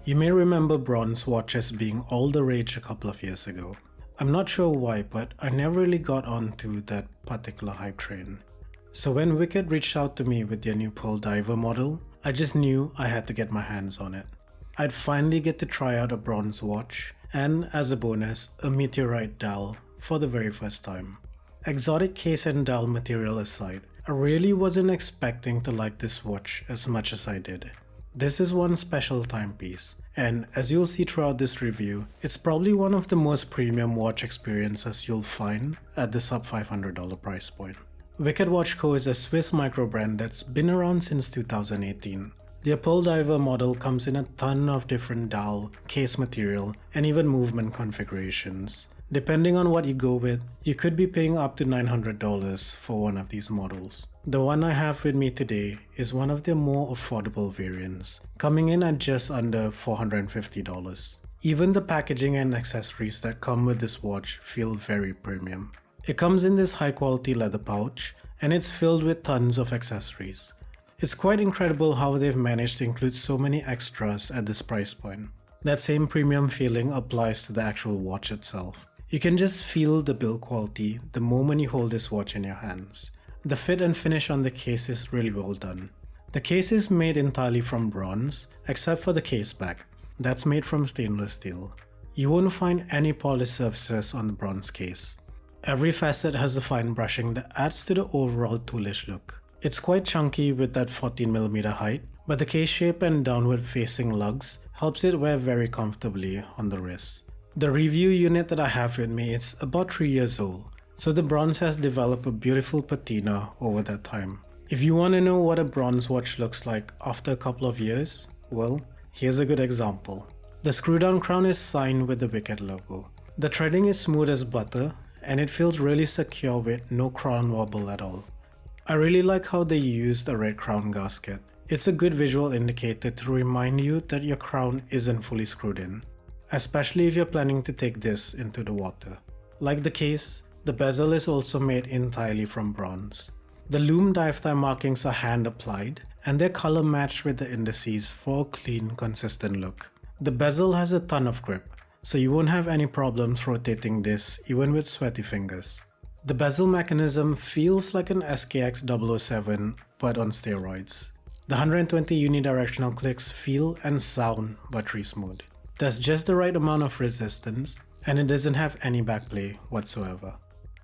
You may remember bronze watches being all the rage a couple of years ago. I'm not sure why, but I never really got onto that particular hype train. So when Wicked reached out to me with their new Pearl Diver model, I just knew I had to get my hands on it. I'd finally get to try out a bronze watch, and as a bonus, a Meteorite Dial for the very first time. Exotic case and dial material aside, I really wasn't expecting to like this watch as much as I did. This is one special timepiece, and as you'll see throughout this review, it's probably one of the most premium watch experiences you'll find at the sub $500 price point. Wicked Watch Co. is a Swiss microbrand that's been around since 2018. The Pearl Diver model comes in a ton of different dial, case material, and even movement configurations. Depending on what you go with, you could be paying up to $900 for one of these models. The one I have with me today is one of their more affordable variants, coming in at just under $450. Even the packaging and accessories that come with this watch feel very premium. It comes in this high quality leather pouch, and it's filled with tons of accessories. It's quite incredible how they've managed to include so many extras at this price point. That same premium feeling applies to the actual watch itself. You can just feel the build quality the moment you hold this watch in your hands. The fit and finish on the case is really well done. The case is made entirely from bronze, except for the case back. That's made from stainless steel. You won't find any polished surfaces on the bronze case. Every facet has a fine brushing that adds to the overall toolish look. It's quite chunky with that 14mm height, but the case shape and downward facing lugs helps it wear very comfortably on the wrist. The review unit that I have with me is about 3 years old, so the bronze has developed a beautiful patina over that time. If you want to know what a bronze watch looks like after a couple of years, well, here's a good example. The screw down crown is signed with the Wicked logo. The threading is smooth as butter, and it feels really secure with no crown wobble at all. I really like how they used a red crown gasket. It's a good visual indicator to remind you that your crown isn't fully screwed in, especially if you're planning to take this into the water. Like the case, the bezel is also made entirely from bronze. The Lume dive time markings are hand applied, and they're color matched with the indices for a clean, consistent look. The bezel has a ton of grip, so you won't have any problems rotating this even with sweaty fingers. The bezel mechanism feels like an SKX 007 but on steroids. The 120 unidirectional clicks feel and sound buttery smooth. There's just the right amount of resistance, and it doesn't have any backplay whatsoever.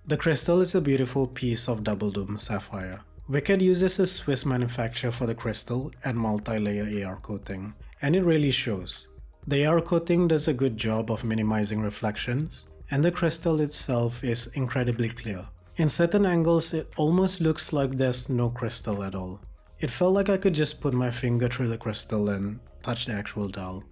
The crystal is a beautiful piece of double dome sapphire. Wicked uses a Swiss manufacturer for the crystal and multi-layer AR coating, and it really shows. The AR coating does a good job of minimizing reflections, and the crystal itself is incredibly clear. In certain angles, it almost looks like there's no crystal at all. It felt like I could just put my finger through the crystal and touch the actual dial.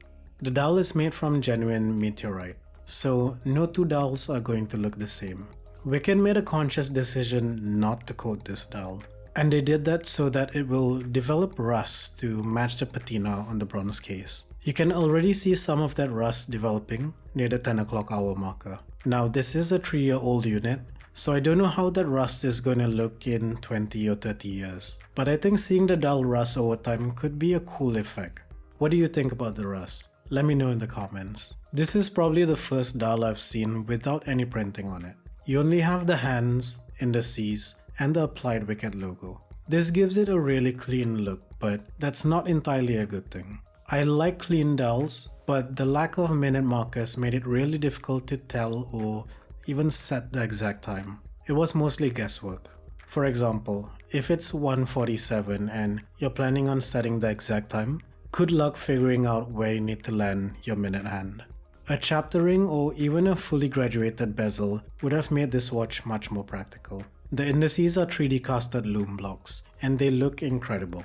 The dial is made from genuine meteorite, so no two dials are going to look the same. Wicked made a conscious decision not to coat this dial, and they did that so that it will develop rust to match the patina on the bronze case. You can already see some of that rust developing near the 10 o'clock hour marker. Now this is a 3-year-old unit, so I don't know how that rust is going to look in 20 or 30 years. But I think seeing the dial rust over time could be a cool effect. What do you think about the rust? Let me know in the comments. This is probably the first dial I've seen without any printing on it. You only have the hands, indices, and the applied Wicked logo. This gives it a really clean look, but that's not entirely a good thing. I like clean dials, but the lack of minute markers made it really difficult to tell or even set the exact time. It was mostly guesswork. For example, if it's 1:47 and you're planning on setting the exact time, good luck figuring out where you need to land your minute hand. A chapter ring or even a fully graduated bezel would have made this watch much more practical. The indices are 3D casted lume blocks, and they look incredible.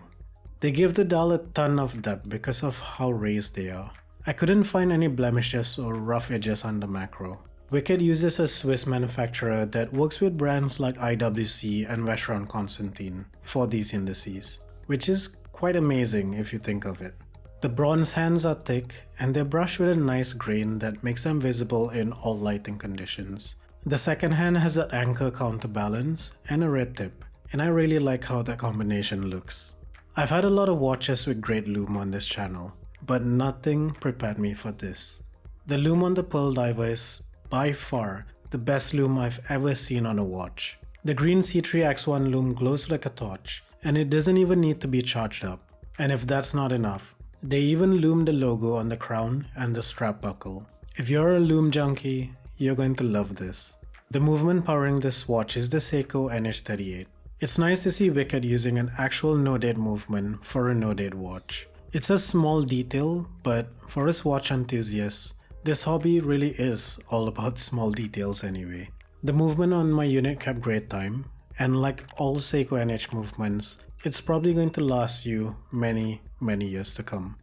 They give the dial a ton of depth because of how raised they are. I couldn't find any blemishes or rough edges on the macro. Wicked uses a Swiss manufacturer that works with brands like IWC and Vacheron Constantin for these indices, which is quite amazing if you think of it. The bronze hands are thick and they're brushed with a nice grain that makes them visible in all lighting conditions. The second hand has an anchor counterbalance and a red tip, and I really like how that combination looks. I've had a lot of watches with great lume on this channel, but nothing prepared me for this. The lume on the Pearl Diver is by far the best lume I've ever seen on a watch. The green C3X1 lume glows like a torch, and it doesn't even need to be charged up. And if that's not enough, they even lume the logo on the crown and the strap buckle. If you're a lume junkie, you're going to love this. The movement powering this watch is the Seiko NH38. It's nice to see Wicked using an actual no-date movement for a no-date watch. It's a small detail, but for us watch enthusiasts, this hobby really is all about small details anyway. The movement on my unit kept great time, and like all Seiko NH movements, it's probably going to last you many years to come.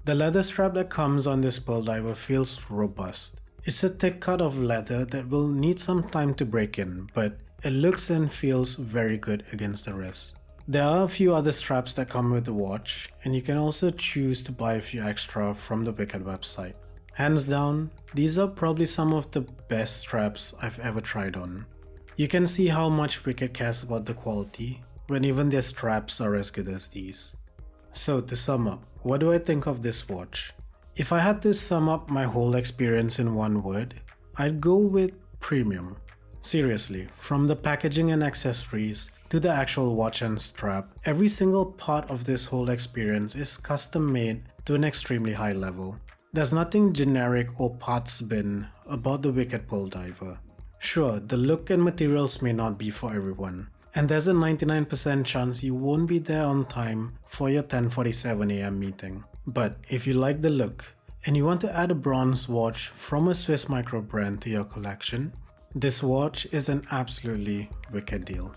The leather strap that comes on this Pearl Diver feels robust. It's a thick cut of leather that will need some time to break in, but it looks and feels very good against the rest. There are a few other straps that come with the watch, and you can also choose to buy a few extra from the Wicked website. Hands down, these are probably some of the best straps I've ever tried on. You can see how much Wicked cares about the quality when even their straps are as good as these. So to sum up, what do I think of this watch? If I had to sum up my whole experience in one word, I'd go with premium. Seriously, from the packaging and accessories to the actual watch and strap, every single part of this whole experience is custom made to an extremely high level. There's nothing generic or parts bin about the Wicked Pearl Diver. Sure, the look and materials may not be for everyone, and there's a 99% chance you won't be there on time for your 10:47 AM meeting. But if you like the look, and you want to add a bronze watch from a Swiss microbrand to your collection, this watch is an absolutely wicked deal.